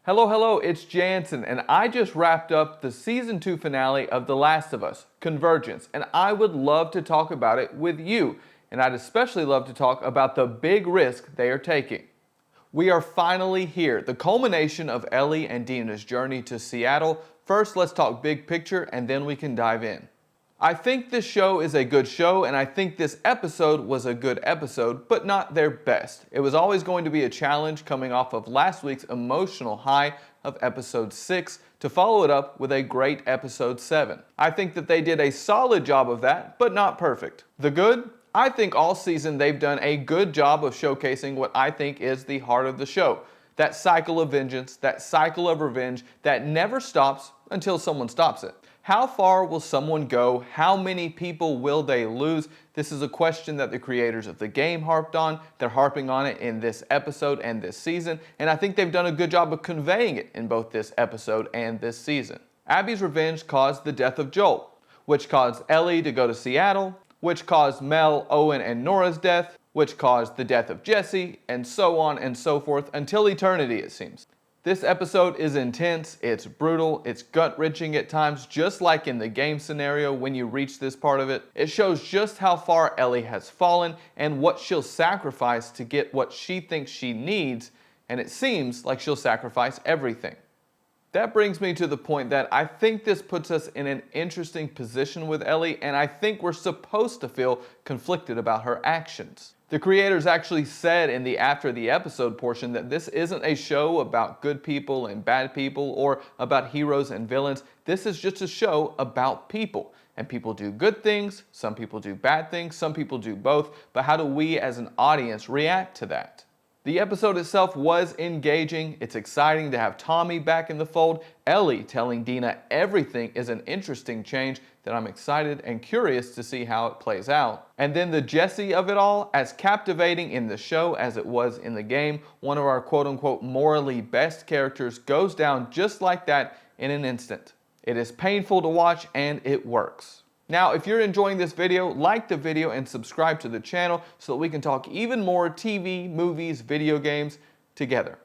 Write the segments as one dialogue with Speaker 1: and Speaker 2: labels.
Speaker 1: Hello, hello, it's Jansen, and I just wrapped up the Season 2 finale of The Last of Us, Convergence, and I would love to talk about it with you, and I'd especially love to talk about the big risk they are taking. We are finally here, the culmination of Ellie and Dina's journey to Seattle. First, let's talk big picture, and then we can dive in. I think this show is a good show, and I think this episode was a good episode, but not their best. It was always going to be a challenge coming off of last week's emotional high of episode 6 to follow it up with a great episode 7. I think that they did a solid job of that, but not perfect. The good? I think all season they've done a good job of showcasing what I think is the heart of the show. That cycle of vengeance, that cycle of revenge that never stops until someone stops it. How far will someone go? How many people will they lose? This is a question that the creators of the game harped on. They're harping on it in this episode and this season, and I think they've done a good job of conveying it in both this episode and this season. Abby's revenge caused the death of Joel, which caused Ellie to go to Seattle, which caused Mel, Owen, and Nora's death, which caused the death of Jessie, and so on and so forth until eternity, it seems. This episode is intense, it's brutal, it's gut-wrenching at times, just like in the game scenario when you reach this part of it. It shows just how far Ellie has fallen and what she'll sacrifice to get what she thinks she needs, and it seems like she'll sacrifice everything. That brings me to the point that I think this puts us in an interesting position with Ellie, and I think we're supposed to feel conflicted about her actions. The creators actually said in the after the episode portion that this isn't a show about good people and bad people or about heroes and villains. This is just a show about people. And people do good things, some people do bad things, some people do both, but how do we as an audience react to that? The episode itself was engaging. It's exciting to have Tommy back in the fold. Ellie telling Dina everything is an interesting change that I'm excited and curious to see how it plays out. And then the Jessie of it all, as captivating in the show as it was in the game, one of our quote-unquote morally best characters goes down just like that in an instant. It is painful to watch and it works. Now, if you're enjoying this video, like the video and subscribe to the channel so that we can talk even more TV, movies, video games together.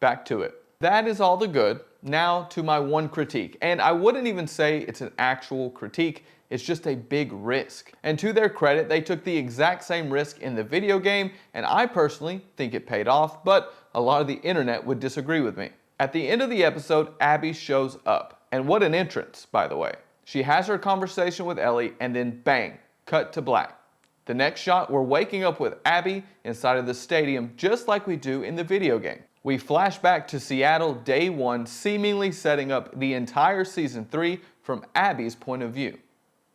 Speaker 1: Back to it. That is all the good. Now to my one critique. And I wouldn't even say it's an actual critique. It's just a big risk. And to their credit, they took the exact same risk in the video game, and I personally think it paid off, but a lot of the internet would disagree with me. At the end of the episode, Abby shows up. And what an entrance, by the way. She has her conversation with Ellie, and then bang, cut to black. The next shot, we're waking up with Abby inside of the stadium just like we do in the video game. We flash back to Seattle day 1, seemingly setting up the entire season 3 from Abby's point of view.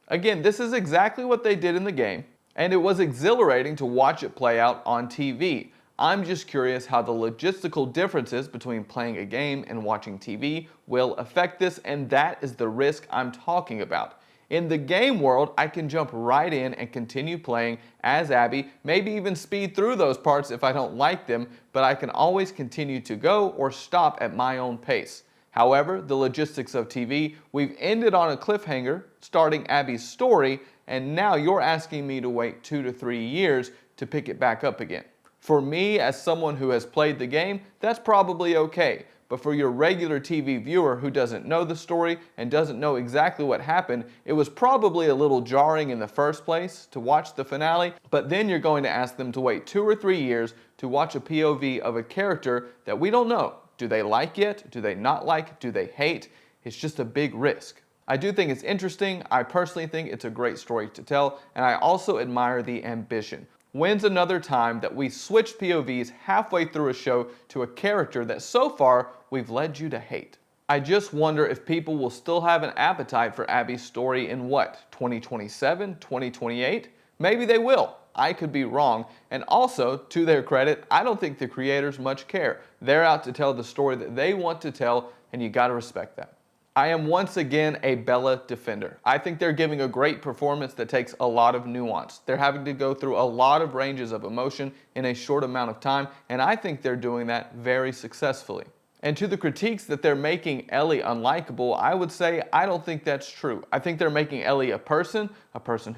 Speaker 1: Again, this is exactly what they did in the game, and it was exhilarating to watch it play out on TV. I'm just curious how the logistical differences between playing a game and watching TV will affect this, and that is the risk I'm talking about. In the game world, I can jump right in and continue playing as Abby, maybe even speed through those parts if I don't like them, but I can always continue to go or stop at my own pace. However, the logistics of TV, we've ended on a cliffhanger, starting Abby's story, and now you're asking me to wait 2 to 3 years to pick it back up again. For me, as someone who has played the game, that's probably okay. But for your regular TV viewer who doesn't know the story and doesn't know exactly what happened, it was probably a little jarring in the first place to watch the finale, but then you're going to ask them to wait 2 or 3 years to watch a POV of a character that we don't know. Do they like it? Do they not like? Do they hate? It's just a big risk. I do think it's interesting. I personally think it's a great story to tell, and I also admire the ambition. When's another time that we switched POVs halfway through a show to a character that so far we've led you to hate? I just wonder if people will still have an appetite for Abby's story in what, 2027, 2028? Maybe they will. I could be wrong. And also, to their credit, I don't think the creators much care. They're out to tell the story that they want to tell, and you gotta respect that. I am once again a Bella defender. I think they're giving a great performance that takes a lot of nuance. They're having to go through a lot of ranges of emotion in a short amount of time, and I think they're doing that very successfully. And to the critiques that they're making Ellie unlikable, I would say I don't think that's true. I think they're making Ellie a person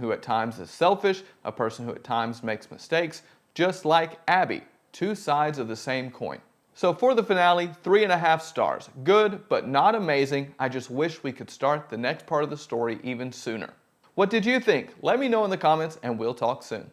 Speaker 1: who at times is selfish, a person who at times makes mistakes, just like Abby. Two sides of the same coin. So for the finale, 3.5 stars. Good, but not amazing. I just wish we could start the next part of the story even sooner. What did you think? Let me know in the comments and we'll talk soon.